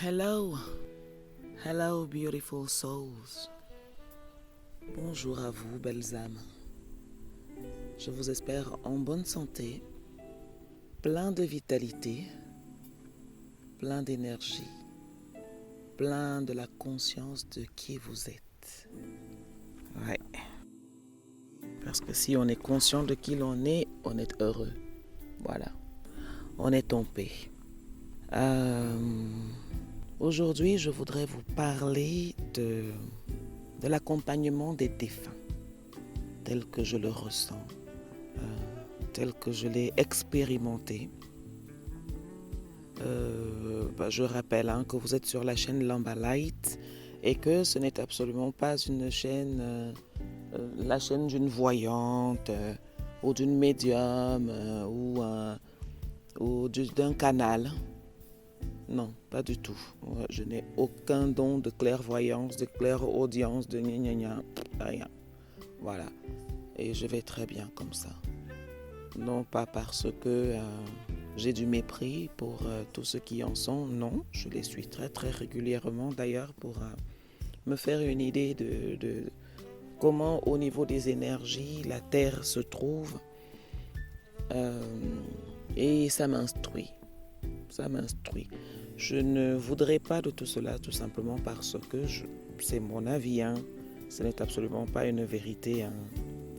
Hello, hello beautiful souls. Bonjour à vous, belles âmes. Je vous espère en bonne santé, plein de vitalité, plein d'énergie, plein de la conscience de qui vous êtes. Ouais. Parce que si on est conscient de qui l'on est, on est heureux. Voilà. On est en paix. Aujourd'hui, je voudrais vous parler de l'accompagnement des défunts, tel que je le ressens, tel que je l'ai expérimenté. Je rappelle que vous êtes sur la chaîne Lamba Light et que ce n'est absolument pas une chaîne, la chaîne d'une voyante ou d'une médium ou d'un canal. Non, pas du tout. Je n'ai aucun don de clairvoyance, de clairaudience, de gna gna gna, rien. Voilà. Et je vais très bien comme ça. Non pas parce que j'ai du mépris pour tous ceux qui en sont, non. Je les suis très très régulièrement d'ailleurs pour me faire une idée de comment au niveau des énergies la Terre se trouve. Et ça m'instruit. Ça m'instruit. Je ne voudrais pas de tout cela tout simplement parce que c'est mon avis. Ce n'est absolument pas une vérité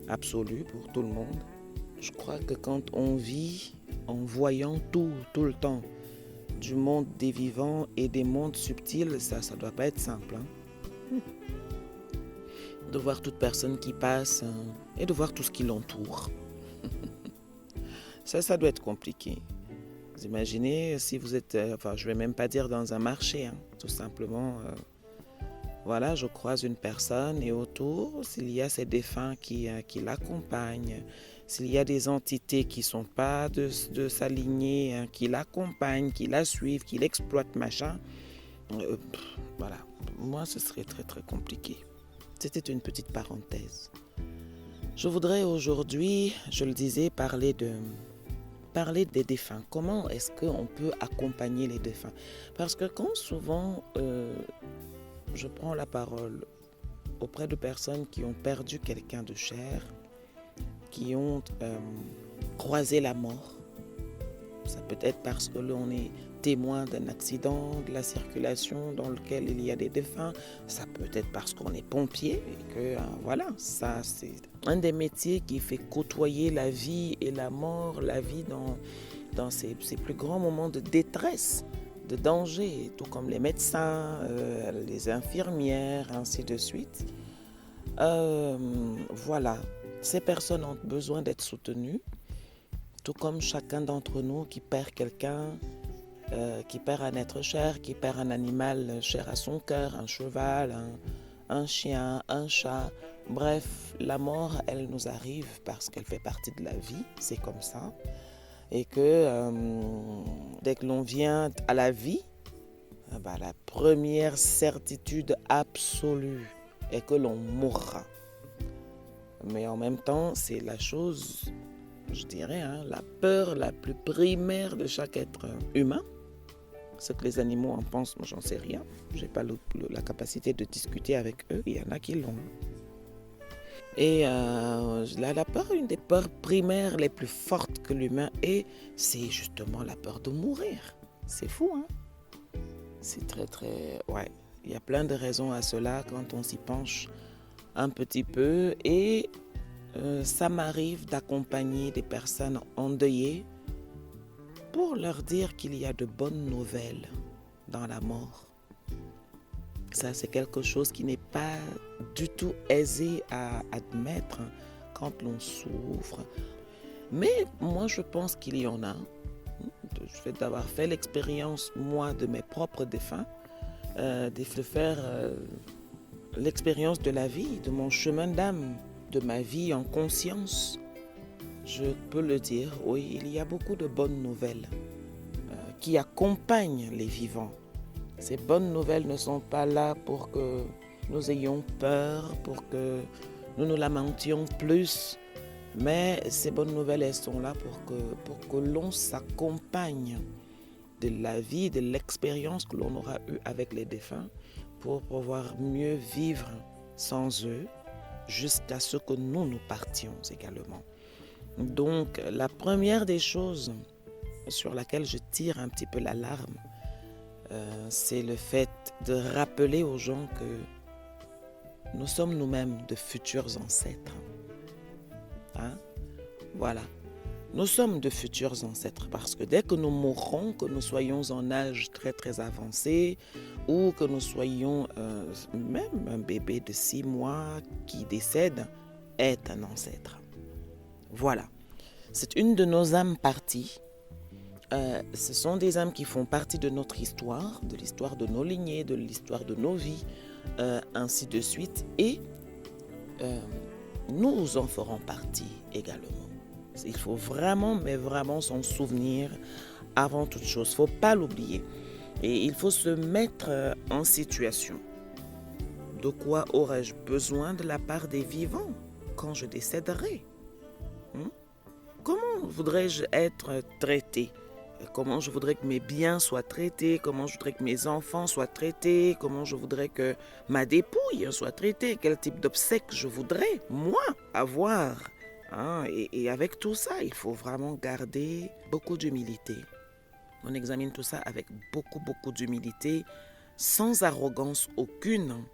absolue pour tout le monde. Je crois que quand on vit en voyant tout le temps, du monde des vivants et des mondes subtils, ça ne doit pas être simple. De voir toute personne qui passe et de voir tout ce qui l'entoure. Ça doit être compliqué. Vous imaginez si vous êtes, je ne vais même pas dire dans un marché, tout simplement. Voilà, je croise une personne et autour, s'il y a ces défunts qui l'accompagnent, s'il y a des entités qui ne sont pas de sa lignée, qui l'accompagnent, qui la suivent, qui l'exploitent, machin, voilà, moi ce serait très très compliqué. C'était une petite parenthèse. Je voudrais aujourd'hui, je le disais, parler des défunts. Comment est-ce qu'on peut accompagner les défunts? Parce que quand souvent je prends la parole auprès de personnes qui ont perdu quelqu'un de cher, qui ont croisé la mort, ça peut être parce que l'on est témoin d'un accident de la circulation dans lequel il y a des défunts, ça peut être parce qu'on est pompier et que voilà, ça c'est un des métiers qui fait côtoyer la vie et la mort, la vie dans ses plus grands moments de détresse, de danger, tout comme les médecins, les infirmières, ainsi de suite. Voilà, ces personnes ont besoin d'être soutenues, tout comme chacun d'entre nous qui perd quelqu'un, qui perd un être cher, qui perd un animal cher à son cœur, un cheval, un chien, un chat. Bref, la mort, elle nous arrive parce qu'elle fait partie de la vie, c'est comme ça. Et que dès que l'on vient à la vie, la première certitude absolue est que l'on mourra. Mais en même temps, c'est la chose, je dirais, la peur la plus primaire de chaque être humain. Ce que les animaux en pensent, moi j'en sais rien. Je n'ai pas la capacité de discuter avec eux, il y en a qui l'ont. Et la peur, une des peurs primaires les plus fortes que l'humain ait, c'est justement la peur de mourir. C'est fou, C'est très très... Ouais, il y a plein de raisons à cela quand on s'y penche un petit peu. Et ça m'arrive d'accompagner des personnes endeuillées pour leur dire qu'il y a de bonnes nouvelles dans la mort. Ça, c'est quelque chose qui n'est pas du tout aisé à admettre quand l'on souffre. Mais moi, je pense qu'il y en a. Je vais d'avoir fait l'expérience, moi, de mes propres défunts, de faire l'expérience de la vie, de mon chemin d'âme, de ma vie en conscience. Je peux le dire, oui, il y a beaucoup de bonnes nouvelles qui accompagnent les vivants. Ces bonnes nouvelles ne sont pas là pour que nous ayons peur, pour que nous nous lamentions plus, mais ces bonnes nouvelles, elles sont là pour que l'on s'accompagne de la vie, de l'expérience que l'on aura eue avec les défunts pour pouvoir mieux vivre sans eux jusqu'à ce que nous partions également. Donc, la première des choses sur laquelle je tire un petit peu l'alarme, c'est le fait de rappeler aux gens que nous sommes nous-mêmes de futurs ancêtres. Hein? Voilà. Nous sommes de futurs ancêtres parce que dès que nous mourrons, que nous soyons en âge très très avancé ou que nous soyons même un bébé de 6 mois qui décède est un ancêtre. Voilà. C'est une de nos âmes parties. Ce sont des âmes qui font partie de notre histoire, de l'histoire de nos lignées, de l'histoire de nos vies, ainsi de suite. Et nous en ferons partie également. Il faut vraiment, mais vraiment s'en souvenir avant toute chose. Il ne faut pas l'oublier. Et il faut se mettre en situation. De quoi aurais-je besoin de la part des vivants quand je décéderai? Comment voudrais-je être traité? Comment je voudrais que mes biens soient traités? Comment je voudrais que mes enfants soient traités? Comment je voudrais que ma dépouille soit traitée? Quel type d'obsèques je voudrais, moi, avoir? Et avec tout ça, il faut vraiment garder beaucoup d'humilité. On examine tout ça avec beaucoup d'humilité, sans arrogance aucune,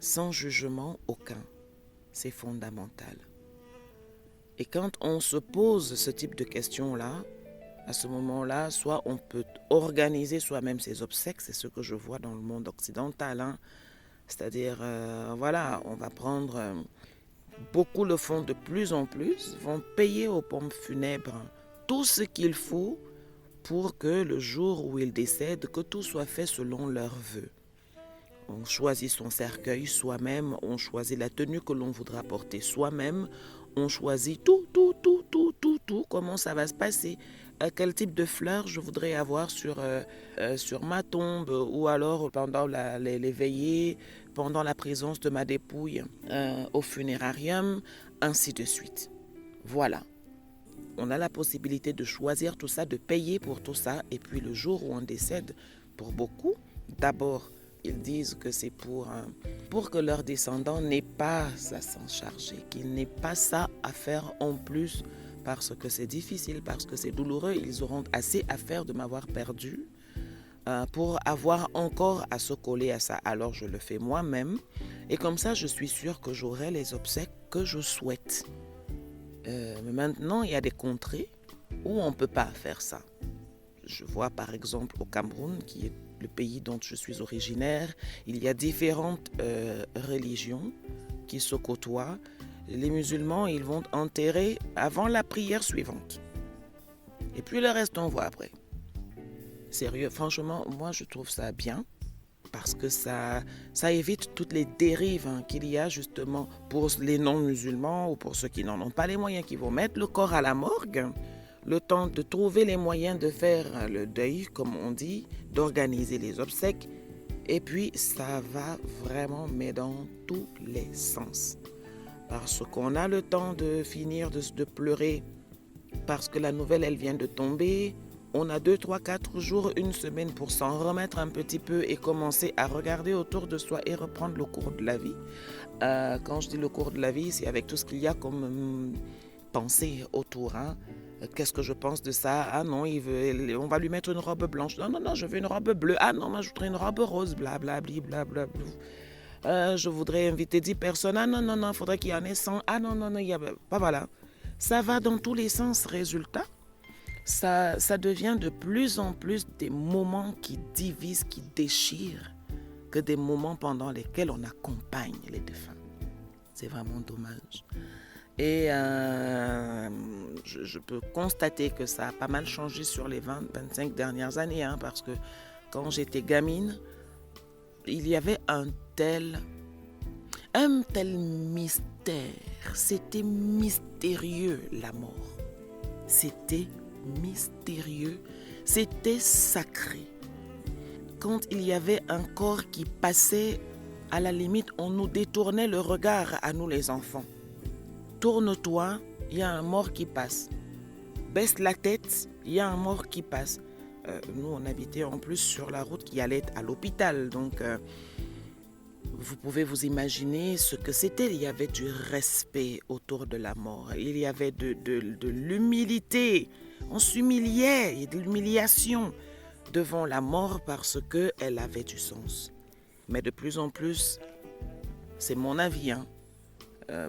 sans jugement aucun. C'est fondamental. Et quand on se pose ce type de questions-là, à ce moment-là, soit on peut organiser soi-même ses obsèques, c'est ce que je vois dans le monde occidental. C'est-à-dire, on va prendre... beaucoup le font de plus en plus, vont payer aux pompes funèbres tout ce qu'il faut pour que le jour où ils décèdent, que tout soit fait selon leurs vœux. On choisit son cercueil soi-même, on choisit la tenue que l'on voudra porter soi-même, on choisit tout, comment ça va se passer, quel type de fleurs je voudrais avoir sur ma tombe, ou alors pendant les veillées, pendant la présence de ma dépouille au funérarium, ainsi de suite. Voilà. On a la possibilité de choisir tout ça, de payer pour tout ça, et puis le jour où on décède, pour beaucoup, d'abord, ils disent que c'est pour que leurs descendants n'aient pas à s'en charger, qu'ils n'aient pas ça à faire en plus, parce que c'est difficile, parce que c'est douloureux. Ils auront assez à faire de m'avoir perdu pour avoir encore à se coller à ça. Alors je le fais moi-même, et comme ça, je suis sûre que j'aurai les obsèques que je souhaite. Mais maintenant, il y a des contrées où on ne peut pas faire ça. Je vois par exemple au Cameroun, qui est le pays dont je suis originaire, il y a différentes religions qui se côtoient. Les musulmans, ils vont enterrer avant la prière suivante. Et puis le reste, on voit après. Sérieux, franchement, moi je trouve ça bien, parce que ça évite toutes les dérives qu'il y a justement pour les non-musulmans ou pour ceux qui n'en ont pas les moyens, qui vont mettre le corps à la morgue, le temps de trouver les moyens de faire le deuil, comme on dit, d'organiser les obsèques, et puis ça va vraiment, mais dans tous les sens. Parce qu'on a le temps de finir de pleurer, parce que la nouvelle, elle vient de tomber. On a 2, 3, 4 jours, une semaine pour s'en remettre un petit peu et commencer à regarder autour de soi et reprendre le cours de la vie. Quand je dis le cours de la vie, c'est avec tout ce qu'il y a comme pensée autour. Qu'est-ce que je pense de ça? Ah non, on va lui mettre une robe blanche. Non, je veux une robe bleue. Ah non, moi je voudrais une robe rose, blablabli. Je voudrais inviter 10 personnes. Ah non, il faudrait qu'il y en ait 100. Ah non, il y a... Voilà. Ça va dans tous les sens. Résultat, ça devient de plus en plus des moments qui divisent, qui déchirent, que des moments pendant lesquels on accompagne les défunts. C'est vraiment dommage. Et je peux constater que ça a pas mal changé sur les 20-25 dernières années, parce que quand j'étais gamine, il y avait un tel mystère. C'était mystérieux, la mort. C'était mystérieux. C'était sacré. Quand il y avait un corps qui passait, à la limite, on nous détournait le regard à nous les enfants. Tourne-toi, il y a un mort qui passe. Baisse la tête, il y a un mort qui passe. Nous, on habitait en plus sur la route qui allait à l'hôpital. Donc, vous pouvez vous imaginer ce que c'était. Il y avait du respect autour de la mort. Il y avait de l'humilité. On s'humiliait, il y a de l'humiliation devant la mort parce qu'elle avait du sens. Mais de plus en plus, c'est mon avis, hein.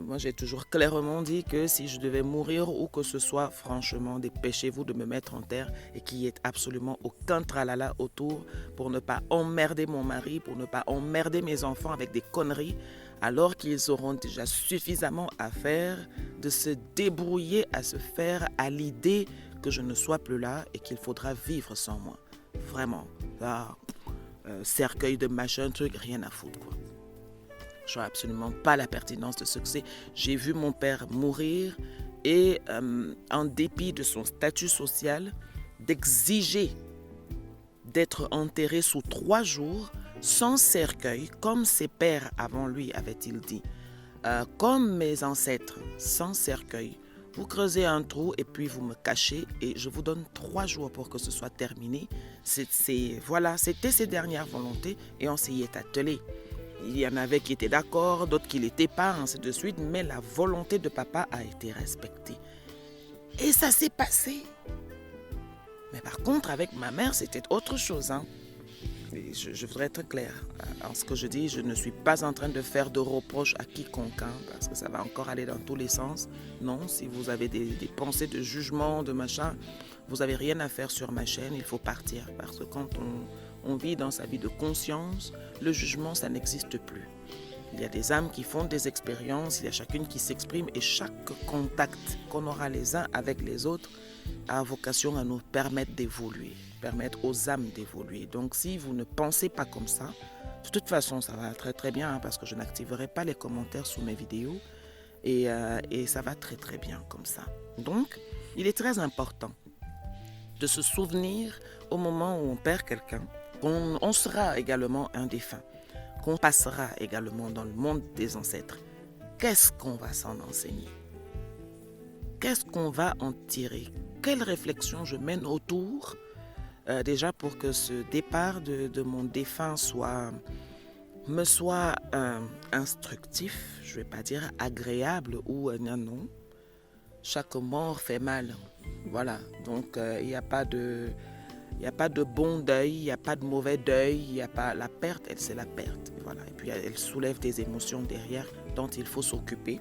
Moi, j'ai toujours clairement dit que si je devais mourir ou que ce soit, franchement, dépêchez-vous de me mettre en terre et qu'il n'y ait absolument aucun tralala autour pour ne pas emmerder mon mari, pour ne pas emmerder mes enfants avec des conneries, alors qu'ils auront déjà suffisamment à faire de se débrouiller à se faire à l'idée que je ne sois plus là et qu'il faudra vivre sans moi. Vraiment. Là, cercueil de machin, truc, rien à foutre, quoi. Je vois absolument pas la pertinence de ce que c'est. J'ai vu mon père mourir et en dépit de son statut social, d'exiger d'être enterré sous 3 jours sans cercueil, comme ses pères avant lui avaient-ils dit, comme mes ancêtres, sans cercueil. Vous creusez un trou et puis vous me cachez et je vous donne 3 jours pour que ce soit terminé. Voilà, c'était ses dernières volontés et on s'y est attelé. Il y en avait qui étaient d'accord, d'autres qui ne l'étaient pas, ainsi de suite, mais la volonté de papa a été respectée. Et ça s'est passé. Mais par contre, avec ma mère, c'était autre chose, hein. Et je voudrais être clair. En ce que je dis, je ne suis pas en train de faire de reproches à quiconque, hein, parce que ça va encore aller dans tous les sens. Non, si vous avez des pensées de jugement, de machin, vous n'avez rien à faire sur ma chaîne, il faut partir. Parce que quand on vit dans sa vie de conscience, le jugement, ça n'existe plus. Il y a des âmes qui font des expériences, il y a chacune qui s'exprime et chaque contact qu'on aura les uns avec les autres a vocation à nous permettre d'évoluer, permettre aux âmes d'évoluer. Donc si vous ne pensez pas comme ça, de toute façon ça va très très bien, hein, parce que je n'activerai pas les commentaires sous mes vidéos et ça va très très bien comme ça. Donc il est très important de se souvenir au moment où on perd quelqu'un qu'on sera également un défunt, qu'on passera également dans le monde des ancêtres. Qu'est-ce qu'on va s'en enseigner? Qu'est-ce qu'on va en tirer? Quelle réflexion je mène autour déjà pour que ce départ de mon défunt me soit instructif, je ne vais pas dire agréable ou non. Chaque mort fait mal. Voilà, donc il n'y a pas de bon deuil, il n'y a pas de mauvais deuil, il n'y a pas la perte, c'est la perte. Voilà. Et puis elle soulève des émotions derrière dont il faut s'occuper.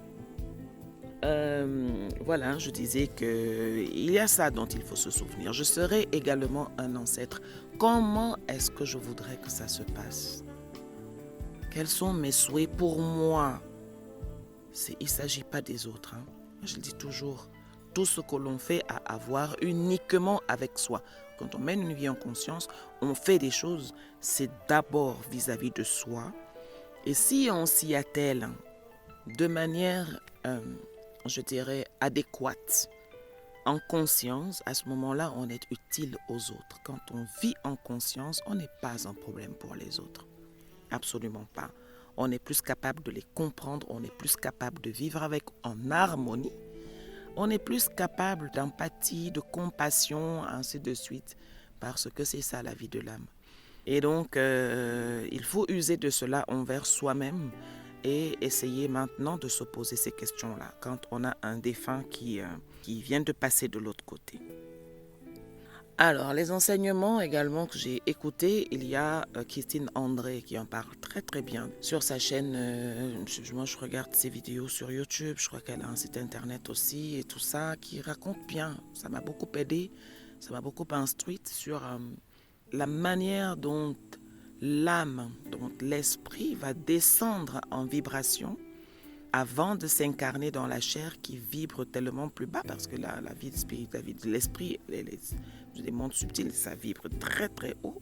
Voilà, je disais qu'il y a ça dont il faut se souvenir. Je serai également un ancêtre. Comment est-ce que je voudrais que ça se passe? Quels sont mes souhaits pour moi? Il ne s'agit pas des autres, hein. Je le dis toujours, tout ce que l'on fait a à voir uniquement avec soi. Quand on mène une vie en conscience, on fait des choses, c'est d'abord vis-à-vis de soi. Et si on s'y attelle de manière, je dirais, adéquate, en conscience, à ce moment-là, on est utile aux autres. Quand on vit en conscience, on n'est pas un problème pour les autres. Absolument pas. On est plus capable de les comprendre, on est plus capable de vivre avec en harmonie. On est plus capable d'empathie, de compassion, ainsi de suite, parce que c'est ça la vie de l'âme. Et donc, il faut user de cela envers soi-même et essayer maintenant de se poser ces questions-là quand on a un défunt qui vient de passer de l'autre côté. Alors, les enseignements également que j'ai écoutés, il y a Christine André qui en parle très très bien sur sa chaîne. Moi, je regarde ses vidéos sur YouTube, je crois qu'elle a un site internet aussi et tout ça, qui raconte bien. Ça m'a beaucoup aidé, ça m'a beaucoup instruite sur la manière dont l'âme, dont l'esprit va descendre en vibration avant de s'incarner dans la chair qui vibre tellement plus bas, parce que la vie de spirit, la vie de l'esprit, les mondes subtils, ça vibre très très haut.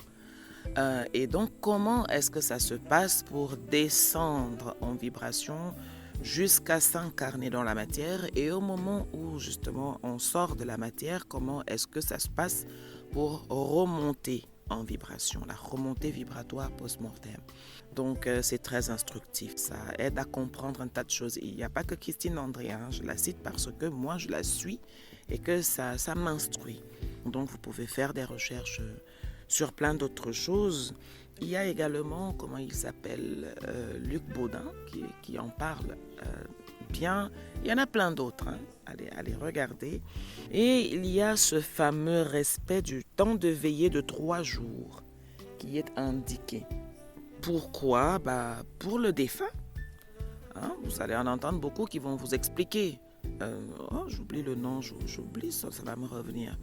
Et donc, comment est-ce que ça se passe pour descendre en vibration jusqu'à s'incarner dans la matière? Et au moment où justement on sort de la matière, comment est-ce que ça se passe pour remonter en vibration, la remontée vibratoire post-mortem? Donc c'est très instructif, ça aide à comprendre un tas de choses. Il n'y a pas que Christine André, hein, je la cite parce que moi je la suis et que ça m'instruit. Donc vous pouvez faire des recherches sur plein d'autres choses. Il y a également, comment il s'appelle, Luc Baudin qui en parle bien. Il y en a plein d'autres, hein. Allez regarder. Et il y a ce fameux respect du temps de veillée de 3 jours qui est indiqué. Pourquoi? Pour le défunt. Hein, vous allez en entendre beaucoup qui vont vous expliquer. J'oublie le nom, j'oublie ça va me revenir.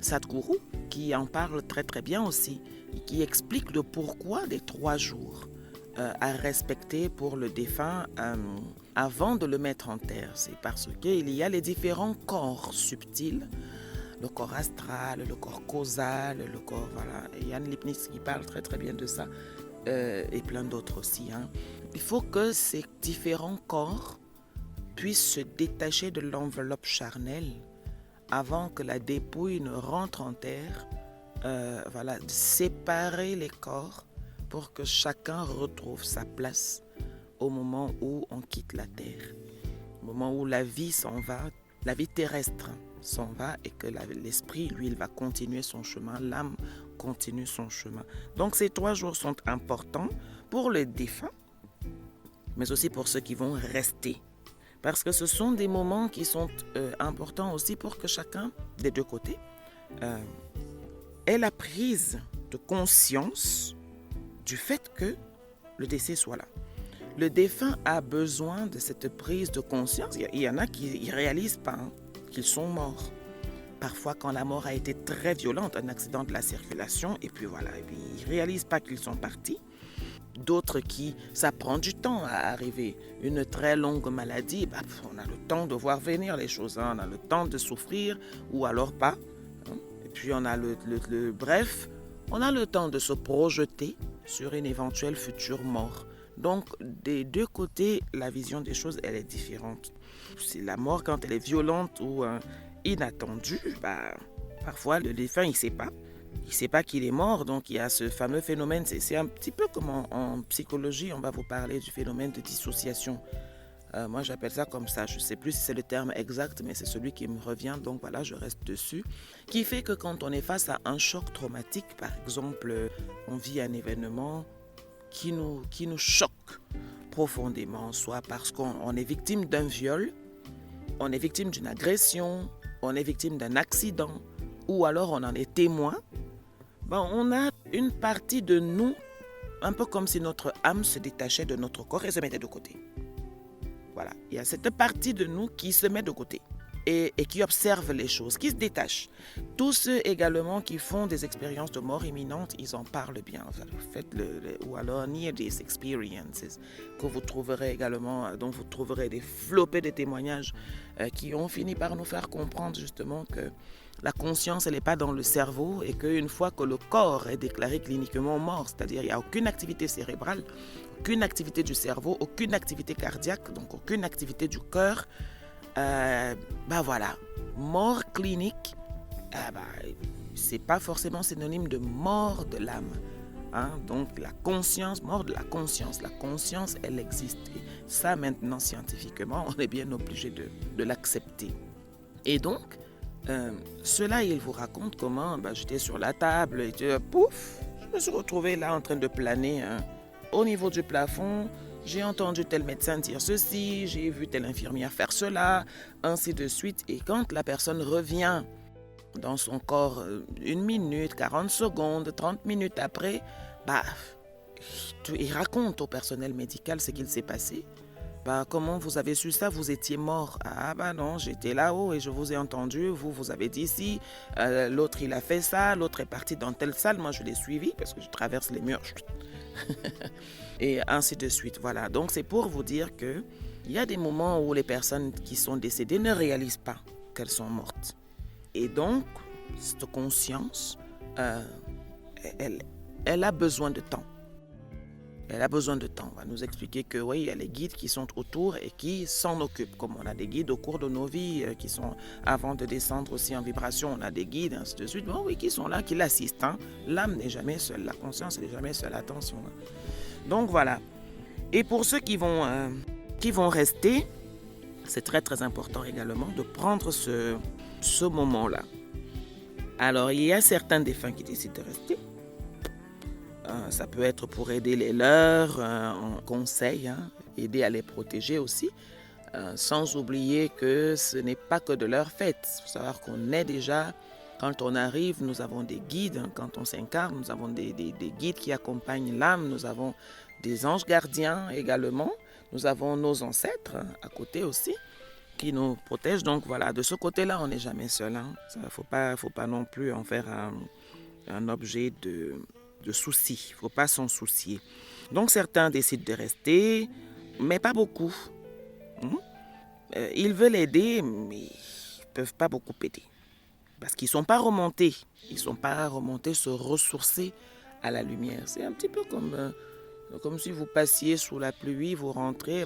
Sadhguru, qui en parle très très bien aussi, qui explique le pourquoi des 3 jours à respecter pour le défunt avant de le mettre en terre. C'est parce qu'il y a les différents corps subtils, le corps astral, le corps causal, le corps, voilà. Et Yann Lipnis qui parle très très bien de ça, et plein d'autres aussi. Hein. Il faut que ces différents corps puissent se détacher de l'enveloppe charnelle avant que la dépouille ne rentre en terre. Séparer les corps pour que chacun retrouve sa place au moment où on quitte la terre, au moment où la vie s'en va, la vie terrestre s'en va et que l'esprit, lui, il va continuer son chemin, l'âme continue son chemin. Donc ces 3 jours sont importants pour les défunts, mais aussi pour ceux qui vont rester. Parce que ce sont des moments qui sont importants aussi pour que chacun, des 2 côtés, ait la prise de conscience du fait que le décès soit là. Le défunt a besoin de cette prise de conscience. Il y en a qui ne réalisent pas qu'ils sont morts. Parfois, quand la mort a été très violente, un accident de la circulation, et puis voilà, ils ne réalisent pas qu'ils sont partis. D'autres qui, ça prend du temps à arriver. Une très longue maladie, on a le temps de voir venir les choses, on a le temps de souffrir, ou alors pas. Et puis on a bref, on a le temps de se projeter sur une éventuelle future mort. Donc, des 2 côtés, la vision des choses, elle est différente. Si la mort, quand elle est violente ou inattendue, parfois le défunt, il ne sait pas. Il ne sait pas qu'il est mort, donc il y a ce fameux phénomène. C'est un petit peu comme en psychologie, on va vous parler du phénomène de dissociation. Moi, j'appelle ça comme ça. Je ne sais plus si c'est le terme exact, mais c'est celui qui me revient. Donc voilà, je reste dessus. Qui fait que quand on est face à un choc traumatique, par exemple, on vit un événement qui nous choque profondément, soit parce qu'on est victime d'un viol, on est victime d'une agression, on est victime d'un accident, ou alors on en est témoin, on a une partie de nous, un peu comme si notre âme se détachait de notre corps et se mettait de côté. Voilà, il y a cette partie de nous qui se met de côté et qui observe les choses, qui se détache. Tous ceux également qui font des expériences de mort imminente, ils en parlent bien. Faites ou alors near these experiences que vous trouverez également, dont vous trouverez des flopées de témoignages qui ont fini par nous faire comprendre justement que la conscience, elle n'est pas dans le cerveau et qu'une fois que le corps est déclaré cliniquement mort, c'est-à-dire il n'y a aucune activité cérébrale, aucune activité du cerveau, aucune activité cardiaque, donc aucune activité du cœur, voilà, mort clinique, c'est pas forcément synonyme de mort de l'âme. Donc la conscience, mort de la conscience, elle existe. Et ça maintenant scientifiquement, on est bien obligé de l'accepter. Et donc, cela, il vous raconte comment j'étais sur la table et pouf, je me suis retrouvé là en train de planer au niveau du plafond. J'ai entendu tel médecin dire ceci, j'ai vu telle infirmière faire cela, ainsi de suite. Et quand la personne revient dans son corps 1 minute, 40 secondes, 30 minutes après, il raconte au personnel médical ce qu'il s'est passé. Comment vous avez su ça? Vous étiez mort. Non, j'étais là-haut et je vous ai entendu. Vous avez dit si. L'autre, il a fait ça. L'autre est parti dans telle salle. Moi, je l'ai suivi parce que je traverse les murs. Et ainsi de suite. Voilà. Donc, c'est pour vous dire qu'il y a des moments où les personnes qui sont décédées ne réalisent pas qu'elles sont mortes. Et donc, cette conscience, elle a besoin de temps. Elle a besoin de temps. On va nous expliquer que oui, il y a les guides qui sont autour et qui s'en occupent. Comme on a des guides au cours de nos vies qui sont, avant de descendre aussi en vibration, on a des guides, ainsi de suite. Qui sont là, qui l'assistent. L'âme n'est jamais seule, la conscience n'est jamais seule. Attention. Donc voilà. Et pour ceux qui vont rester, c'est très très important également de prendre ce moment-là. Alors, il y a certains défunts qui décident de rester. Ça peut être pour aider les leurs, en conseil, aider à les protéger aussi. Sans oublier que ce n'est pas que de leur fait. Il faut savoir qu'on est déjà, quand on arrive, nous avons des guides. Quand on s'incarne, nous avons des guides qui accompagnent l'âme. Nous avons des anges gardiens également. Nous avons nos ancêtres à côté aussi qui nous protègent. Donc voilà, de ce côté-là, on n'est jamais seul. Il ne faut pas non plus en faire un objet de souci. Il ne faut pas s'en soucier. Donc certains décident de rester, mais pas beaucoup. Ils veulent aider, mais ils ne peuvent pas beaucoup aider. Parce qu'ils ne sont pas remontés. Ils ne sont pas remontés se ressourcer à la lumière. C'est un petit peu comme si vous passiez sous la pluie, vous rentrez.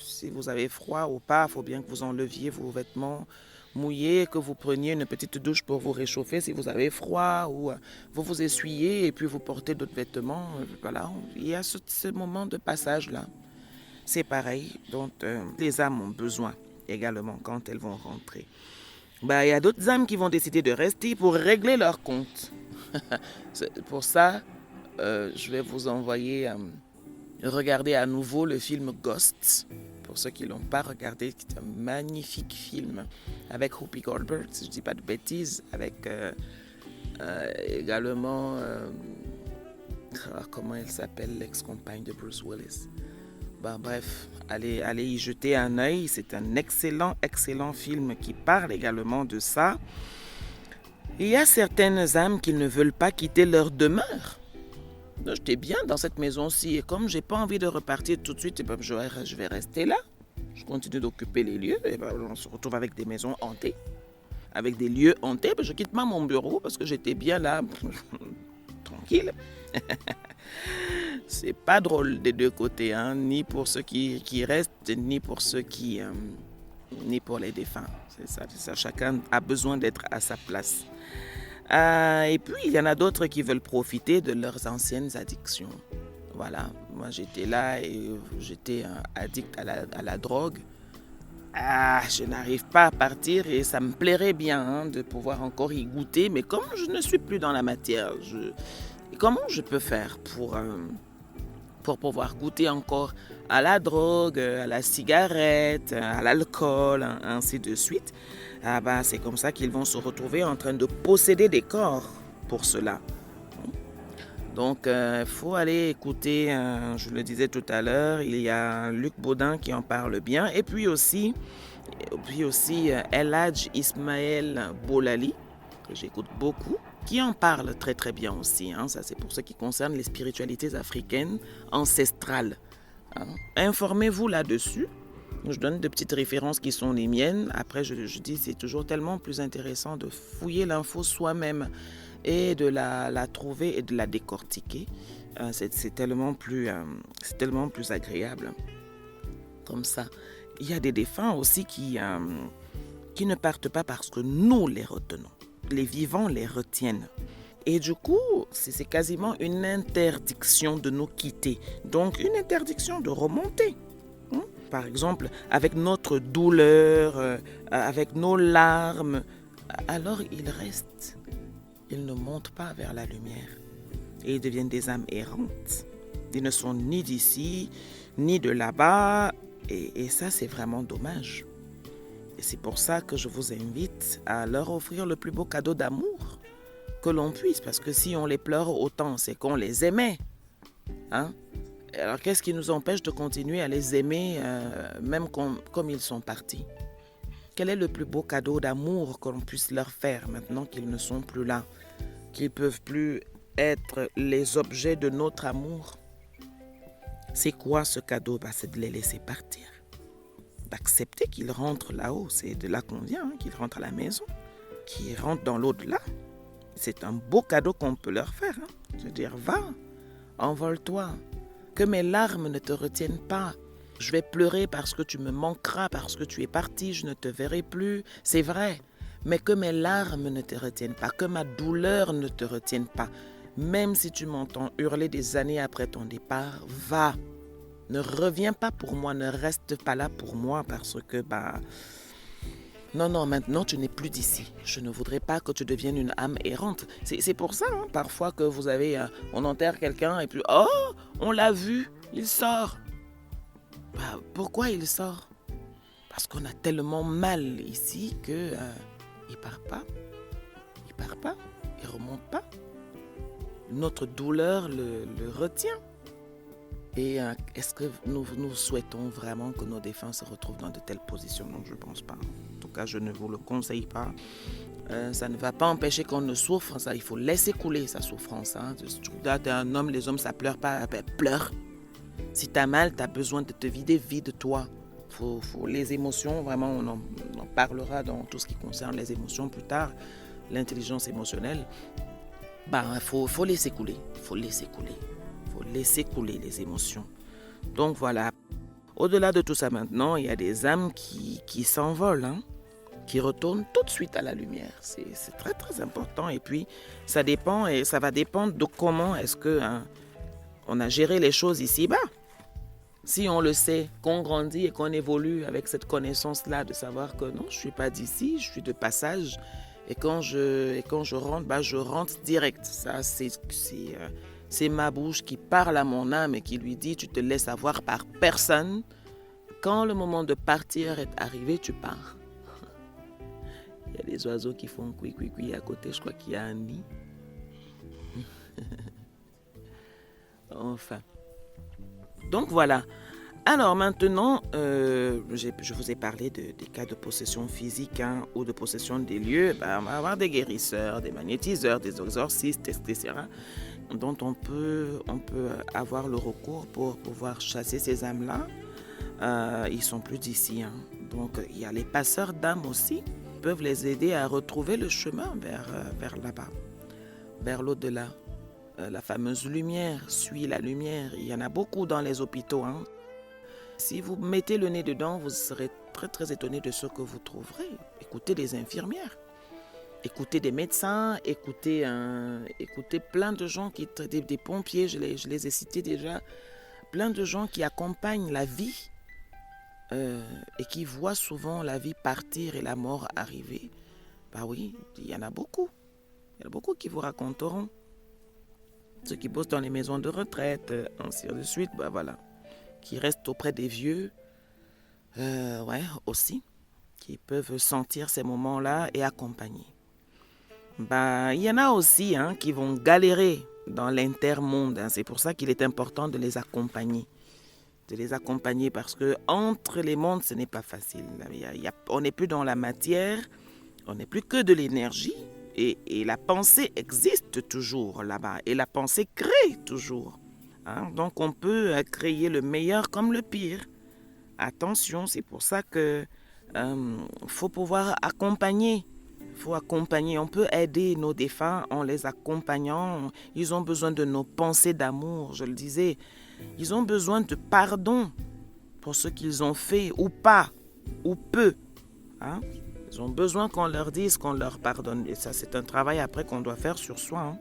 Si vous avez froid ou pas, il faut bien que vous enleviez vos vêtements mouillés, que vous preniez une petite douche pour vous réchauffer si vous avez froid, ou vous vous essuyez et puis vous portez d'autres vêtements. Voilà, il y a ce moment de passage-là. C'est pareil, donc les âmes ont besoin également quand elles vont rentrer. Il y a d'autres âmes qui vont décider de rester pour régler leur compte. Pour ça, je vais vous envoyer regarder à nouveau le film Ghosts. Pour ceux qui ne l'ont pas regardé, c'est un magnifique film avec Whoopi Goldberg, si je ne dis pas de bêtises, avec également, comment elle s'appelle, l'ex-compagne de Bruce Willis. Bref, allez y jeter un œil. C'est un excellent film qui parle également de ça. Il y a certaines âmes qui ne veulent pas quitter leur demeure. J'étais bien dans cette maison-ci et comme j'ai pas envie de repartir tout de suite, je vais rester là. Je continue d'occuper les lieux et on se retrouve avec des maisons hantées, avec des lieux hantés. Je quitte pas mon bureau parce que j'étais bien là, tranquille. C'est pas drôle des deux côtés, ni pour ceux qui restent, ni pour ceux ni pour les défunts. C'est ça. Chacun a besoin d'être à sa place. Et puis, il y en a d'autres qui veulent profiter de leurs anciennes addictions. Voilà, moi j'étais là et j'étais addict à la drogue. Je n'arrive pas à partir et ça me plairait bien de pouvoir encore y goûter. Mais comme je ne suis plus dans la matière, comment je peux faire pour pouvoir goûter encore à la drogue, à la cigarette, à l'alcool, ainsi de suite? C'est comme ça qu'ils vont se retrouver en train de posséder des corps pour cela. Donc, il faut aller écouter, je le disais tout à l'heure, il y a Luc Baudin qui en parle bien. Et puis aussi El Hadj Ismaël Boulali, que j'écoute beaucoup, qui en parle très très bien aussi. Ça, c'est pour ce qui concerne les spiritualités africaines ancestrales. Informez-vous là-dessus. Je donne de petites références qui sont les miennes. Après, je dis, c'est toujours tellement plus intéressant de fouiller l'info soi-même et de la trouver et de la décortiquer. C'est tellement plus agréable. Comme ça. Il y a des défunts aussi qui ne partent pas parce que nous les retenons. Les vivants les retiennent. Et du coup, c'est quasiment une interdiction de nous quitter. Donc, une interdiction de remonter. Par exemple, avec notre douleur, avec nos larmes, alors ils restent. Ils ne montent pas vers la lumière. Et ils deviennent des âmes errantes. Ils ne sont ni d'ici, ni de là-bas. Et ça, c'est vraiment dommage. Et c'est pour ça que je vous invite à leur offrir le plus beau cadeau d'amour que l'on puisse. Parce que si on les pleure autant, c'est qu'on les aimait. Alors, qu'est-ce qui nous empêche de continuer à les aimer, même comme ils sont partis? Quel est le plus beau cadeau d'amour que l'on puisse leur faire maintenant qu'ils ne sont plus là, qu'ils ne peuvent plus être les objets de notre amour? C'est quoi ce cadeau? C'est de les laisser partir, d'accepter qu'ils rentrent là-haut. C'est de là qu'on vient, qu'ils rentrent à la maison, qu'ils rentrent dans l'au-delà. C'est un beau cadeau qu'on peut leur faire. Je veux dire, va, envole-toi. Que mes larmes ne te retiennent pas. Je vais pleurer parce que tu me manqueras, parce que tu es parti, je ne te verrai plus. C'est vrai. Mais que mes larmes ne te retiennent pas, que ma douleur ne te retienne pas. Même si tu m'entends hurler des années après ton départ, va. Ne reviens pas pour moi, ne reste pas là pour moi parce que Non, non, maintenant tu n'es plus d'ici. Je ne voudrais pas que tu deviennes une âme errante. C'est pour ça, hein, parfois que vous avez... on enterre quelqu'un et puis... Oh, on l'a vu, il sort. Bah, pourquoi il sort? Parce qu'on a tellement mal ici que... il part pas. Il part pas. Il remonte pas. Notre douleur le retient. Et est-ce que nous souhaitons vraiment que nos défunts se retrouvent dans de telles positions? Non, je ne pense pas. En tout cas, je ne vous le conseille pas. Ça ne va pas empêcher qu'on ne souffre. Ça, il faut laisser couler sa souffrance. Hein. Là, tu es un homme, les hommes, ça pleure pas. Ben, pleure. Si tu as mal, tu as besoin de te vider, vide-toi. Faut les émotions, vraiment, on en parlera dans tout ce qui concerne les émotions plus tard. L'intelligence émotionnelle. Ben, faut laisser couler. Faut laisser couler. Laisser couler les émotions. Donc voilà. Au-delà de tout ça maintenant, il y a des âmes qui s'envolent, hein, qui retournent tout de suite à la lumière. C'est très très important. Et puis ça dépend et ça va dépendre de comment est-ce que on a géré les choses ici-bas. Si on le sait, qu'on grandit et qu'on évolue avec cette connaissance-là de savoir que non, je ne suis pas d'ici, je suis de passage. Et quand je rentre, bah, je rentre direct. Ça, c'est ma bouche qui parle à mon âme et qui lui dit, tu te laisses avoir par personne. Quand le moment de partir est arrivé, tu pars. Il y a des oiseaux qui font cuit à côté. Je crois qu'il y a un nid. Enfin. Donc voilà. Alors maintenant, je vous ai parlé des cas de possession physique, hein, ou de possession des lieux. Ben, on va avoir des guérisseurs, des magnétiseurs, des exorcistes, etc. dont on peut avoir le recours pour pouvoir chasser ces âmes-là. Ils sont plus d'ici. Hein. Donc il y a les passeurs d'âmes aussi. Ils peuvent les aider à retrouver le chemin vers là-bas, vers l'au-delà. La fameuse lumière suit la lumière. Il y en a beaucoup dans les hôpitaux. Hein. Si vous mettez le nez dedans, vous serez très très étonné de ce que vous trouverez. Écoutez les infirmières. Écoutez des médecins, écoutez plein de gens, des pompiers, je les ai cités déjà, plein de gens qui accompagnent la vie et qui voient souvent la vie partir et la mort arriver. Bah oui, il y en a beaucoup. Il y en a beaucoup qui vous raconteront. Ceux qui bossent dans les maisons de retraite, ainsi de suite, bah voilà. Qui restent auprès des vieux, ouais, aussi, qui peuvent sentir ces moments-là et accompagner. Ben, il y en a aussi hein, qui vont galérer dans l'intermonde. Hein. C'est pour ça qu'il est important de les accompagner. De les accompagner parce que entre les mondes, ce n'est pas facile. On n'est plus dans la matière, on n'est plus que de l'énergie. Et la pensée existe toujours là-bas. Et la pensée crée toujours. Hein. Donc on peut créer le meilleur comme le pire. Attention, c'est pour ça que faut pouvoir accompagner. Il faut accompagner, on peut aider nos défunts en les accompagnant. Ils ont besoin de nos pensées d'amour, je le disais. Ils ont besoin de pardon pour ce qu'ils ont fait ou pas, ou peu. Hein? Ils ont besoin qu'on leur dise qu'on leur pardonne. Et ça, c'est un travail après qu'on doit faire sur soi. Hein?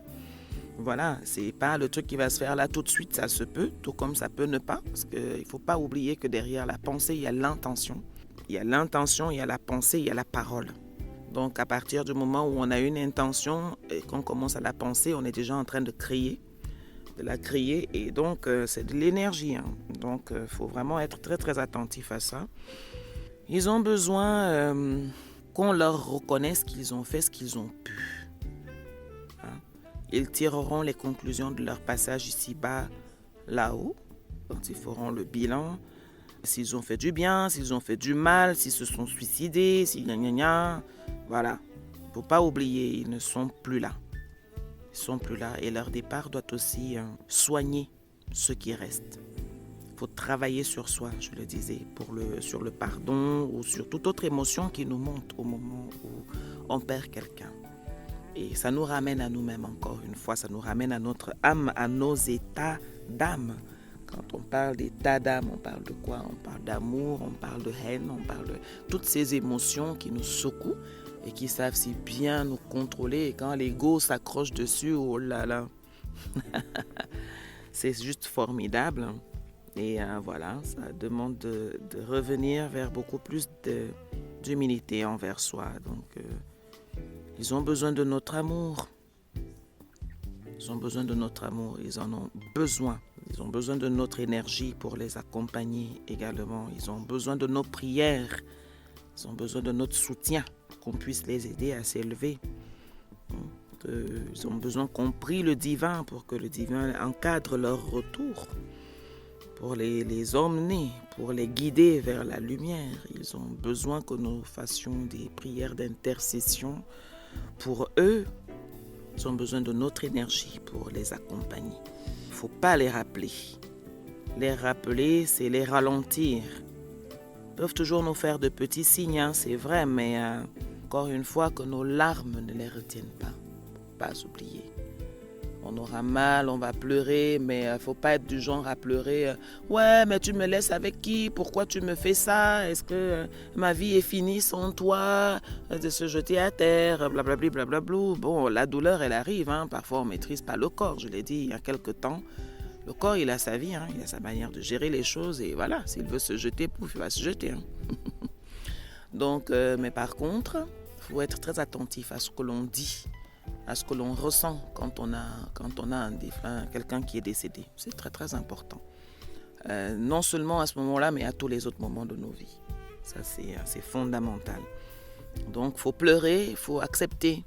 Voilà, c'est pas le truc qui va se faire là tout de suite, ça se peut, tout comme ça peut ne pas. Parce qu'il ne faut pas oublier que derrière la pensée, il y a l'intention. Il y a l'intention, il y a la pensée, il y a la parole. Donc, à partir du moment où on a une intention et qu'on commence à la penser, on est déjà en train de la créer. Et donc, c'est de l'énergie. Hein. Donc, il faut vraiment être très, très attentif à ça. Ils ont besoin qu'on leur reconnaisse qu'ils ont fait ce qu'ils ont pu. Hein. Ils tireront les conclusions de leur passage ici-bas, là-haut. Quand ils feront le bilan. S'ils ont fait du bien, s'ils ont fait du mal, s'ils se sont suicidés, voilà. Il ne faut pas oublier, ils ne sont plus là. Ils ne sont plus là et leur départ doit aussi soigner ce qui reste. Il faut travailler sur soi, je le disais, sur le pardon ou sur toute autre émotion qui nous monte au moment où on perd quelqu'un. Et ça nous ramène à nous-mêmes encore une fois, ça nous ramène à notre âme, à nos états d'âme. Quand on parle d'état d'âme, on parle de quoi? On parle d'amour, on parle de haine, on parle de toutes ces émotions qui nous secouent et qui savent si bien nous contrôler. Et quand l'ego s'accroche dessus, oh là là, c'est juste formidable. Et voilà, ça demande de revenir vers beaucoup plus d'humilité envers soi. Donc, ils ont besoin de notre amour. Ils ont besoin de notre amour. Ils en ont besoin. Ils ont besoin de notre énergie pour les accompagner également. Ils ont besoin de nos prières. Ils ont besoin de notre soutien, qu'on puisse les aider à s'élever. Ils ont besoin qu'on prie le divin pour que le divin encadre leur retour, pour les emmener, pour les guider vers la lumière. Ils ont besoin que nous fassions des prières d'intercession pour eux. Ils ont besoin de notre énergie pour les accompagner. Il ne faut pas les rappeler. Les rappeler, c'est les ralentir. Ils peuvent toujours nous faire de petits signes, hein, c'est vrai, mais encore une fois, que nos larmes ne les retiennent pas. Pas oublier. On aura mal, on va pleurer, mais il ne faut pas être du genre à pleurer. Ouais, mais tu me laisses avec qui? Pourquoi tu me fais ça? Est-ce que ma vie est finie sans toi? De se jeter à terre, blablabla, blablabla. Bon, la douleur, elle arrive. Hein. Parfois, on ne maîtrise pas le corps. Je l'ai dit il y a quelque temps. Le corps, il a sa vie, hein. Il a sa manière de gérer les choses. Et voilà, s'il veut se jeter, pouf, il va se jeter. Hein. Donc, mais par contre, il faut être très attentif à ce que l'on dit, à ce que l'on ressent quand on a un défunt, quelqu'un qui est décédé. C'est très très important. Non seulement à ce moment-là, mais à tous les autres moments de nos vies. Ça, c'est fondamental. Donc, il faut pleurer, il faut accepter.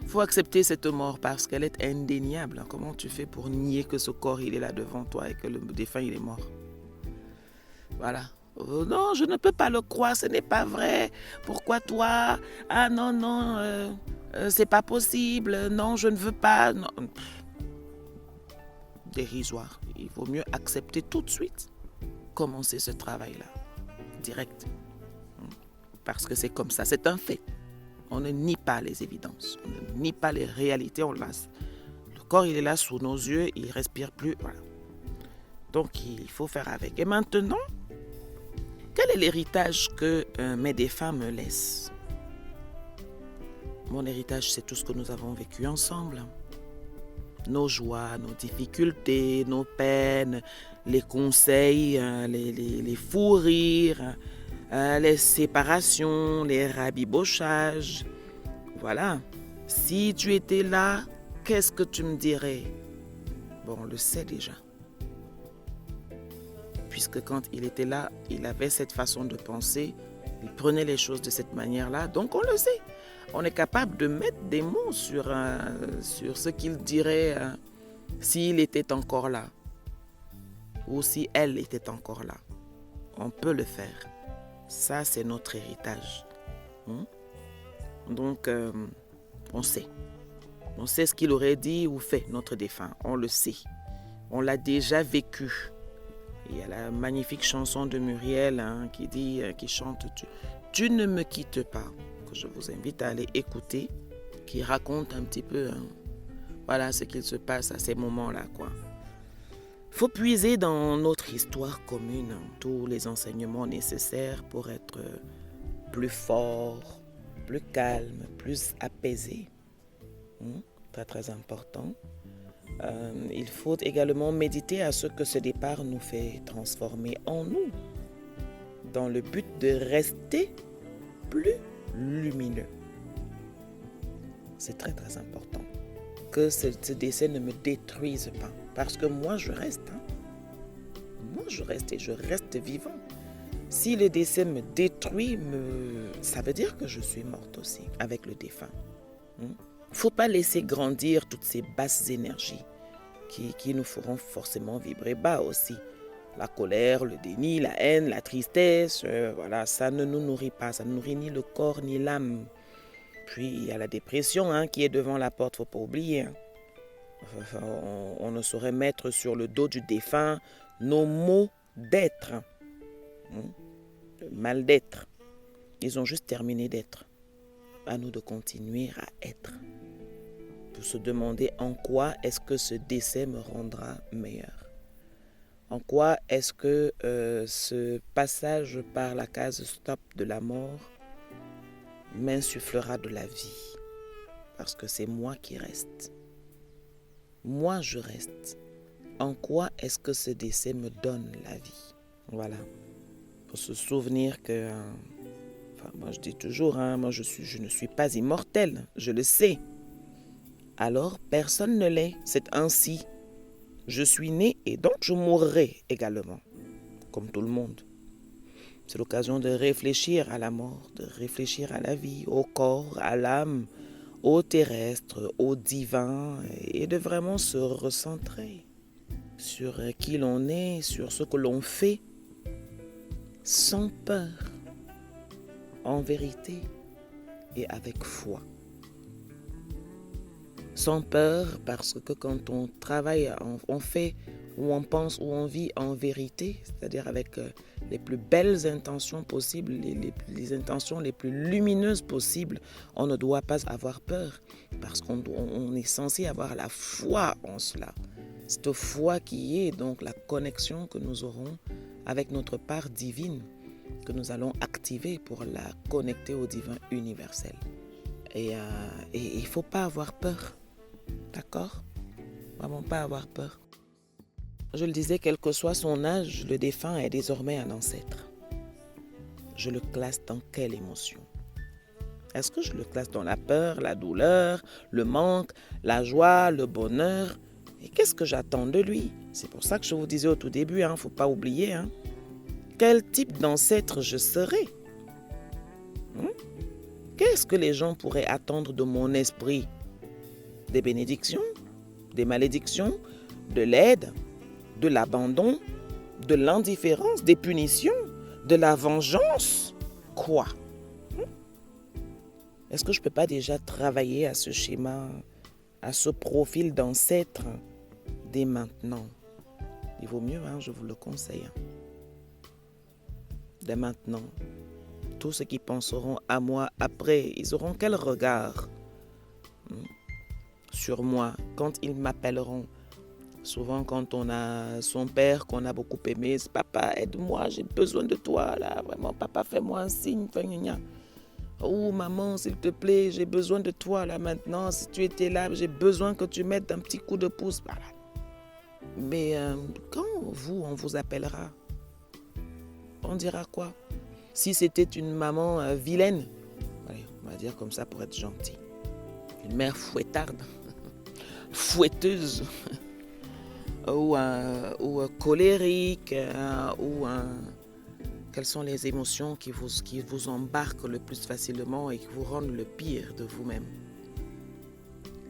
Il faut accepter cette mort parce qu'elle est indéniable. Comment tu fais pour nier que ce corps, il est là devant toi et que le défunt, il est mort? Voilà. Non, je ne peux pas le croire, ce n'est pas vrai. Pourquoi toi? Ah non, c'est pas possible. Non, je ne veux pas. Non. Dérisoire. Il vaut mieux accepter tout de suite. Commencer ce travail-là. Direct. Parce que c'est comme ça, c'est un fait. On ne nie pas les évidences. On ne nie pas les réalités. Le corps, il est là sous nos yeux, il ne respire plus. Voilà. Donc, il faut faire avec. Et maintenant, quel est l'héritage que mes défunts me laissent? Mon héritage, c'est tout ce que nous avons vécu ensemble. Nos joies, nos difficultés, nos peines, les conseils, les fous rires, les séparations, les rabibochages. Voilà. Si tu étais là, qu'est-ce que tu me dirais? Bon, on le sait déjà. Puisque quand il était là, il avait cette façon de penser, il prenait les choses de cette manière-là, donc on le sait. On est capable de mettre des mots sur ce qu'il dirait s'il était encore là, ou si elle était encore là. On peut le faire. Ça, c'est notre héritage. Donc, on sait. On sait ce qu'il aurait dit ou fait, notre défunt. On le sait. On l'a déjà vécu. Il y a la magnifique chanson de Muriel qui chante Tu ne me quittes pas, que je vous invite à aller écouter, qui raconte un petit peu voilà ce qu'il se passe à ces moments-là, quoi. Il faut puiser dans notre histoire commune tous les enseignements nécessaires pour être plus fort, plus calme, plus apaisé. Très très important. Il faut également méditer à ce que ce départ nous fait transformer en nous, dans le but de rester plus lumineux. C'est très très important que ce décès ne me détruise pas, parce que moi je reste. Moi je reste et je reste vivant. Si le décès me détruit, ça veut dire que je suis morte aussi avec le défunt. Il ne faut pas laisser grandir toutes ces basses énergies qui nous feront forcément vibrer bas aussi. La colère, le déni, la haine, la tristesse, voilà, ça ne nous nourrit pas. Ça ne nourrit ni le corps ni l'âme. Puis il y a la dépression qui est devant la porte, il ne faut pas oublier. On ne saurait mettre sur le dos du défunt nos maux d'être. Le mal d'être. Ils ont juste terminé d'être. À nous de continuer à être. Pour se demander en quoi est-ce que ce décès me rendra meilleur. En quoi est-ce que ce passage par la case stop de la mort m'insufflera de la vie. Parce que c'est moi qui reste. Moi, je reste. En quoi est-ce que ce décès me donne la vie? Voilà. Pour se souvenir que Enfin, moi je dis toujours, moi je ne suis pas immortel, je le sais. Alors personne ne l'est, c'est ainsi. Je suis né et donc je mourrai également, comme tout le monde. C'est l'occasion de réfléchir à la mort, de réfléchir à la vie, au corps, à l'âme, au terrestre, au divin, et de vraiment se recentrer sur qui l'on est, sur ce que l'on fait, sans peur, en vérité et avec foi. Sans peur, parce que quand on travaille, on fait ou on pense ou on vit en vérité, c'est-à-dire avec les plus belles intentions possibles, les intentions les plus lumineuses possibles, on ne doit pas avoir peur, parce qu'on est censé avoir la foi en cela. Cette foi qui est donc la connexion que nous aurons avec notre part divine, que nous allons activer pour la connecter au divin universel. Et il ne faut pas avoir peur. D'accord? Vraiment pas avoir peur. Je le disais, quel que soit son âge, le défunt est désormais un ancêtre. Je le classe dans quelle émotion? Est-ce que je le classe dans la peur, la douleur, le manque, la joie, le bonheur? Et qu'est-ce que j'attends de lui? C'est pour ça que je vous disais au tout début, il ne faut pas oublier. Quel type d'ancêtre je serai? Qu'est-ce que les gens pourraient attendre de mon esprit? Des bénédictions, des malédictions, de l'aide, de l'abandon, de l'indifférence, des punitions, de la vengeance. Quoi? Est-ce que je ne peux pas déjà travailler à ce schéma, à ce profil d'ancêtre dès maintenant? Il vaut mieux, je vous le conseille. Dès maintenant, tous ceux qui penseront à moi après, ils auront quel regard sur moi quand ils m'appelleront? Souvent quand on a son père qu'on a beaucoup aimé, c'est papa, aide-moi, j'ai besoin de toi là, vraiment papa, fais-moi un signe, ou maman, s'il te plaît, j'ai besoin de toi là maintenant, si tu étais là, j'ai besoin que tu mettes un petit coup de pouce. Voilà. Mais quand on vous appellera, on dira quoi? Si c'était une maman vilaine, allez, on va dire comme ça pour être gentil, une mère fouettarde, fouetteuse, ou colérique, quelles sont les émotions qui vous embarquent le plus facilement et qui vous rendent le pire de vous-même?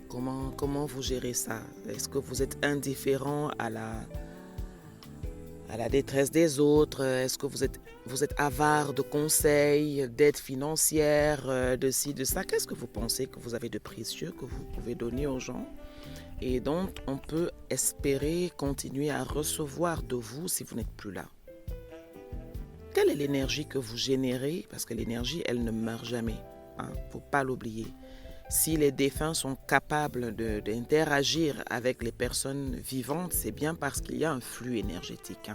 Comment vous gérez ça? Est-ce que vous êtes indifférent à la détresse des autres? Est-ce que vous êtes avare de conseils, d'aide financière, de ci, de ça? Qu'est-ce que vous pensez que vous avez de précieux que vous pouvez donner aux gens et dont on peut espérer continuer à recevoir de vous si vous n'êtes plus là? Quelle est l'énergie que vous générez? Parce que l'énergie, elle ne meurt jamais. Faut pas l'oublier. Si les défunts sont capables d'interagir avec les personnes vivantes, c'est bien parce qu'il y a un flux énergétique.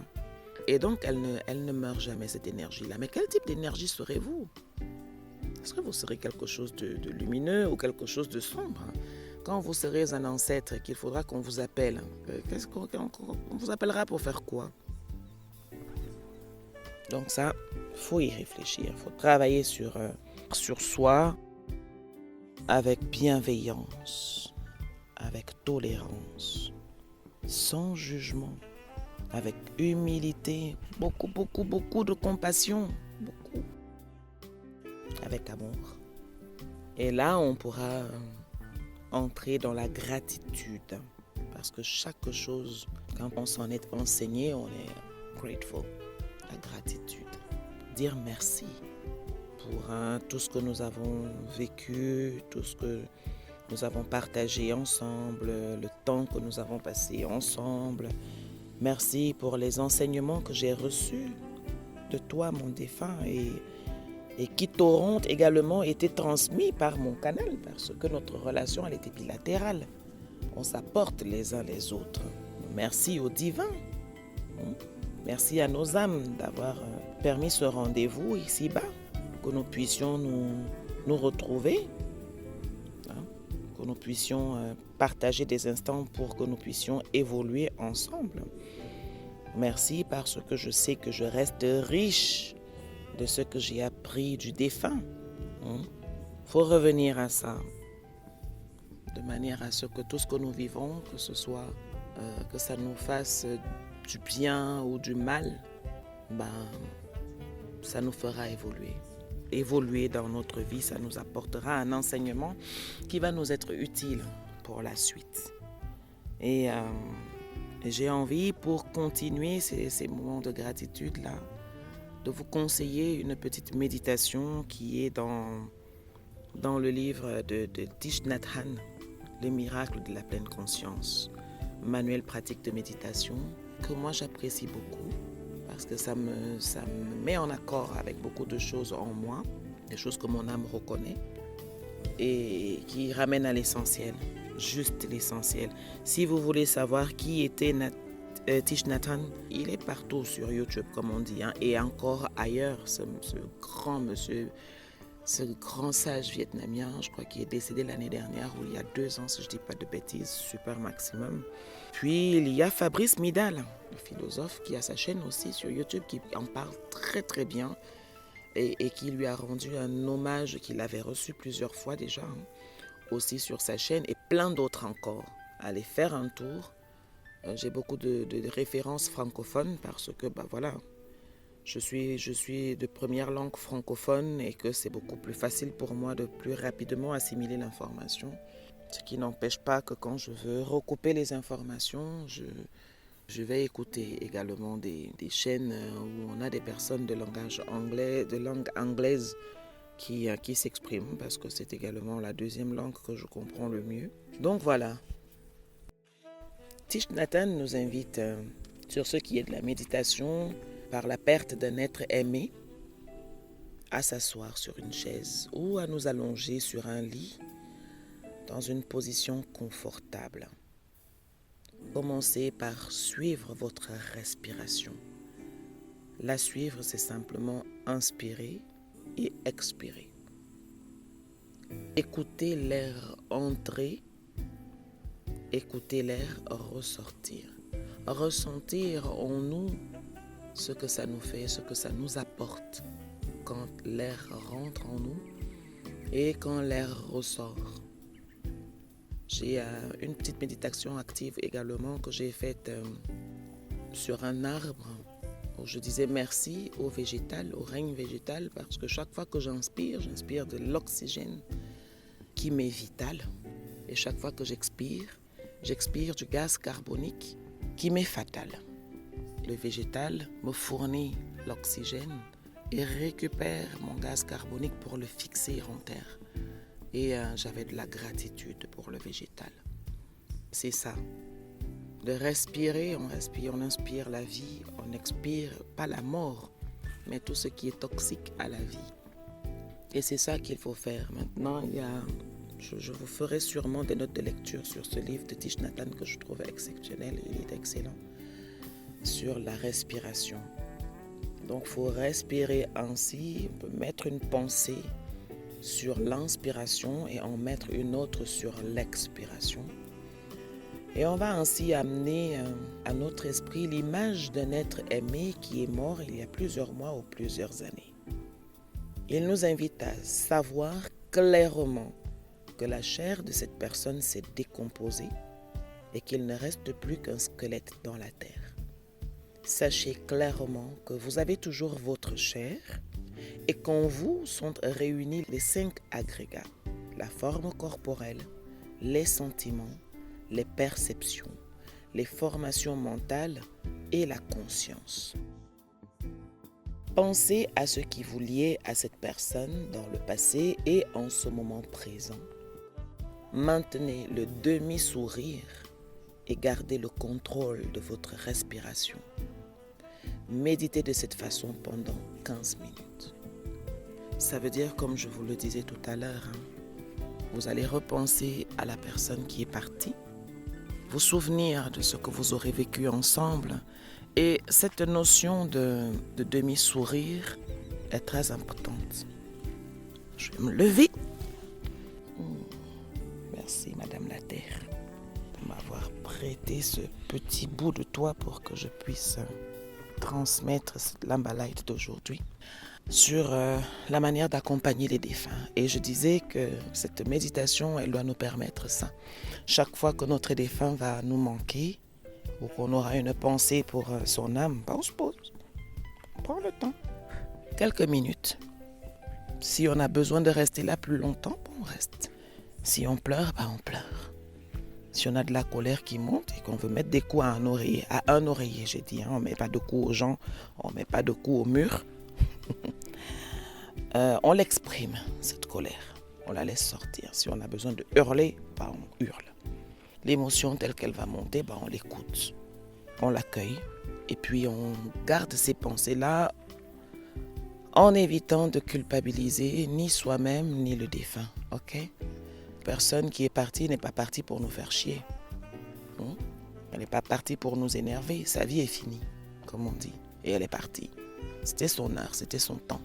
Et donc, elle ne meurt jamais, cette énergie-là. Mais quel type d'énergie serez-vous? Est-ce que vous serez quelque chose de lumineux ou quelque chose de sombre? Quand vous serez un ancêtre qu'il faudra qu'on vous appelle, on vous appellera pour faire quoi? Donc ça, il faut y réfléchir. Il faut travailler sur soi avec bienveillance, avec tolérance, sans jugement, avec humilité, beaucoup de compassion, beaucoup, avec amour. Et là, on pourra entrer dans la gratitude, parce que chaque chose, quand on s'en est enseigné, on est grateful. La gratitude, dire merci pour tout ce que nous avons vécu, tout ce que nous avons partagé ensemble, le temps que nous avons passé ensemble. Merci pour les enseignements que j'ai reçus de toi, mon défunt, et qui t'auront également été transmis par mon canal, parce que notre relation, elle était bilatérale. On s'apporte les uns les autres. Merci au divin. Merci à nos âmes d'avoir permis ce rendez-vous ici-bas, que nous puissions nous retrouver, que nous puissions partager des instants pour que nous puissions évoluer ensemble. Merci parce que je sais que je reste riche de ce que j'ai appris du défunt. Faut revenir à ça, de manière à ce que tout ce que nous vivons, que ce soit que ça nous fasse du bien ou du mal, ça nous fera évoluer. Évoluer dans notre vie, ça nous apportera un enseignement qui va nous être utile pour la suite. Et j'ai envie, pour continuer ces moments de gratitude-là, de vous conseiller une petite méditation qui est dans le livre de Thich Nhat Hanh, Les miracles de la pleine conscience, manuel pratique de méditation, que moi j'apprécie beaucoup parce que ça me met en accord avec beaucoup de choses en moi, des choses que mon âme reconnaît et qui ramènent à l'essentiel, juste l'essentiel. Si vous voulez savoir qui était Thich Nhat Hanh, il est partout sur YouTube, comme on dit, et encore ailleurs, ce grand monsieur, ce grand sage vietnamien, je crois qu'il est décédé l'année dernière ou il y a 2 ans, si je ne dis pas de bêtises, super maximum. Puis il y a Fabrice Midal, le philosophe, qui a sa chaîne aussi sur YouTube, qui en parle très très bien et qui lui a rendu un hommage qu'il avait reçu plusieurs fois déjà, aussi sur sa chaîne, et plein d'autres encore. Allez faire un tour. J'ai beaucoup de références francophones parce que voilà, je suis de première langue francophone et que c'est beaucoup plus facile pour moi de plus rapidement assimiler l'information. Ce qui n'empêche pas que quand je veux recouper les informations, je vais écouter également des chaînes où on a des personnes de langue anglaise qui s'expriment parce que c'est également la deuxième langue que je comprends le mieux. Donc voilà. Thich Nhat Hanh nous invite sur ce qui est de la méditation par la perte d'un être aimé à s'asseoir sur une chaise ou à nous allonger sur un lit dans une position confortable. Commencez par suivre votre respiration. La suivre, c'est simplement inspirer et expirer. Écoutez l'air entrer, écoutez l'air ressortir. Ressentir en nous ce que ça nous fait, ce que ça nous apporte quand l'air rentre en nous et quand l'air ressort. J'ai une petite méditation active également que j'ai faite sur un arbre où je disais merci au végétal, au règne végétal, parce que chaque fois que j'inspire de l'oxygène qui m'est vital. Et chaque fois que j'expire du gaz carbonique qui m'est fatal. Le végétal me fournit l'oxygène et récupère mon gaz carbonique pour le fixer en terre. Et j'avais de la gratitude pour le végétal. C'est ça. De respirer, on inspire la vie, on expire pas la mort, mais tout ce qui est toxique à la vie. Et c'est ça qu'il faut faire. Maintenant, je vous ferai sûrement des notes de lecture sur ce livre de Thich Nhat Hanh que je trouve exceptionnel, il est excellent, sur la respiration. Donc, il faut respirer ainsi, on peut mettre une pensée sur l'inspiration et en mettre une autre sur l'expiration. Et on va ainsi amener à notre esprit l'image d'un être aimé qui est mort il y a plusieurs mois ou plusieurs années. Il nous invite à savoir clairement que la chair de cette personne s'est décomposée et qu'il ne reste plus qu'un squelette dans la terre. Sachez clairement que vous avez toujours votre chair et qu'en vous sont réunis les 5 agrégats, la forme corporelle, les sentiments, les perceptions, les formations mentales et la conscience. Pensez à ce qui vous liait à cette personne dans le passé et en ce moment présent. Maintenez le demi-sourire et gardez le contrôle de votre respiration. Méditez de cette façon pendant 15 minutes. Ça veut dire, comme je vous le disais tout à l'heure, vous allez repenser à la personne qui est partie, vous souvenir de ce que vous aurez vécu ensemble. Et cette notion de demi-sourire est très importante. Je vais me lever. Merci Madame la Terre de m'avoir prêté ce petit bout de toi pour que je puisse transmettre l'Amba Light d'aujourd'hui. sur la manière d'accompagner les défunts. Et je disais que cette méditation, elle doit nous permettre ça. Chaque fois que notre défunt va nous manquer, ou qu'on aura une pensée pour son âme, on se pose, on prend le temps. Quelques minutes. Si on a besoin de rester là plus longtemps, on reste. Si on pleure, on pleure. Si on a de la colère qui monte et qu'on veut mettre des coups à un oreiller, j'ai dit, on ne met pas de coups aux gens, on ne met pas de coups au mur. On l'exprime, cette colère. On la laisse sortir. Si on a besoin de hurler, on hurle. L'émotion telle qu'elle va monter, on l'écoute. On l'accueille. Et puis on garde ces pensées-là en évitant de culpabiliser ni soi-même ni le défunt. Ok? Personne qui est partie n'est pas partie pour nous faire chier. Elle n'est pas partie pour nous énerver. Sa vie est finie, comme on dit. Et elle est partie. C'était son heure, c'était son temps.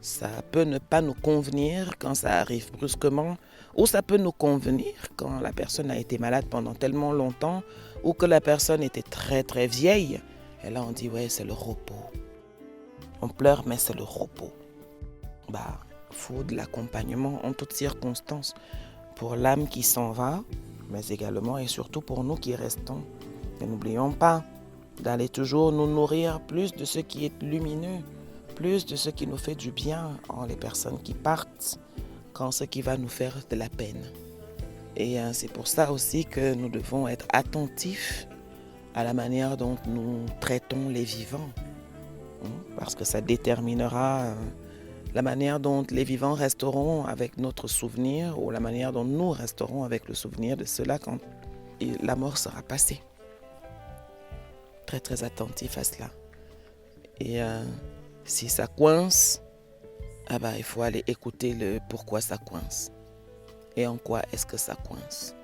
Ça peut ne pas nous convenir quand ça arrive brusquement, ou ça peut nous convenir quand la personne a été malade pendant tellement longtemps, ou que la personne était très très vieille. Et là on dit ouais, c'est le repos. On pleure mais c'est le repos. Faut de l'accompagnement en toutes circonstances pour l'âme qui s'en va, mais également et surtout pour nous qui restons. Et n'oublions pas d'aller toujours nous nourrir plus de ce qui est lumineux, plus de ce qui nous fait du bien en les personnes qui partent, qu'en ce qui va nous faire de la peine. Et c'est pour ça aussi que nous devons être attentifs à la manière dont nous traitons les vivants, parce que ça déterminera la manière dont les vivants resteront avec notre souvenir ou la manière dont nous resterons avec le souvenir de cela quand la mort sera passée. Très très attentif à cela. Et si ça coince, il faut aller écouter le pourquoi ça coince. Et en quoi est-ce que ça coince.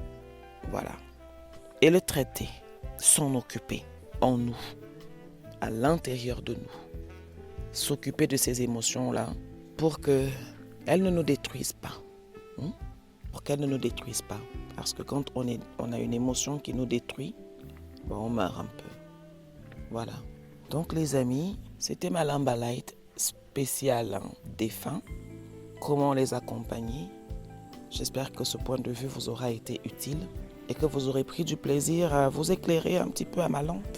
Voilà. Et le traiter, s'en occuper en nous, à l'intérieur de nous. S'occuper de ces émotions-là pour qu'elles ne nous détruisent pas. Pour qu'elles ne nous détruisent pas. Parce que quand on a une émotion qui nous détruit, on meurt un peu. Voilà. Donc les amis, c'était ma Lamba Light spéciale défunt. Comment les accompagner. J'espère que ce point de vue vous aura été utile et que vous aurez pris du plaisir à vous éclairer un petit peu à ma lampe.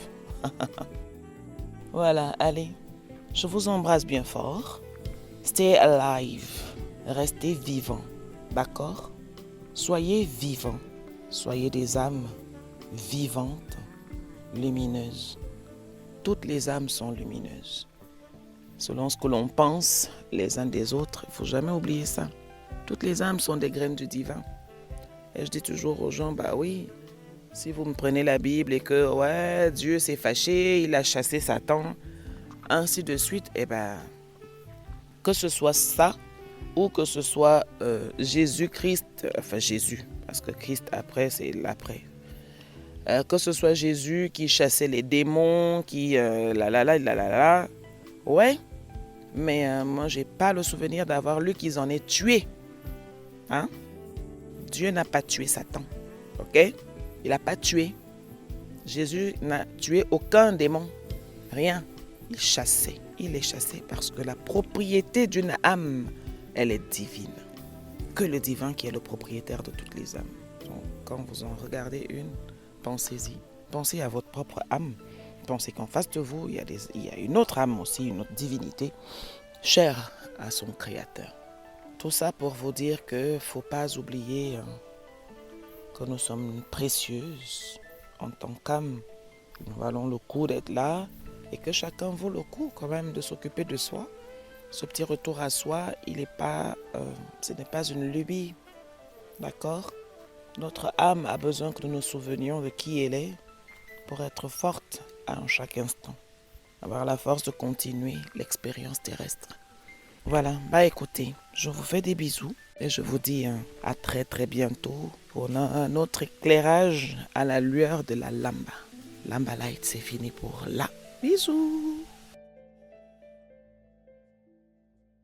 Voilà, allez. Je vous embrasse bien fort. Stay alive. Restez vivants. D'accord? Soyez vivants. Soyez des âmes vivantes, lumineuses. Toutes les âmes sont lumineuses. Selon ce que l'on pense les uns des autres, il ne faut jamais oublier ça. Toutes les âmes sont des graines du divin. Et je dis toujours aux gens, oui, si vous me prenez la Bible et que Dieu s'est fâché, il a chassé Satan, ainsi de suite, que ce soit ça ou que ce soit Jésus-Christ, Jésus, parce que Christ après, c'est l'après. Que ce soit Jésus qui chassait les démons, qui ouais, mais moi j'ai pas le souvenir d'avoir lu qu'ils en aient tué. Dieu n'a pas tué Satan, ok? Il n'a pas tué. Jésus n'a tué aucun démon, rien. Il chassait, il est chassé parce que la propriété d'une âme, elle est divine. Que le divin qui est le propriétaire de toutes les âmes. Donc, quand vous en regardez une, pensez-y. Pensez à votre propre âme. Pensez qu'en face de vous, il y a une autre âme aussi, une autre divinité, chère à son créateur. Tout ça pour vous dire qu'il ne faut pas oublier que nous sommes précieuses en tant qu'âme. Nous valons le coup d'être là et que chacun vaut le coup quand même de s'occuper de soi. Ce petit retour à soi, ce n'est pas une lubie, d'accord? Notre âme a besoin que nous nous souvenions de qui elle est pour être forte à chaque instant. Avoir la force de continuer l'expérience terrestre. Voilà, écoutez, je vous fais des bisous et je vous dis à très très bientôt pour un autre éclairage à la lueur de la Lamba. Lamba Light, c'est fini pour là. Bisous!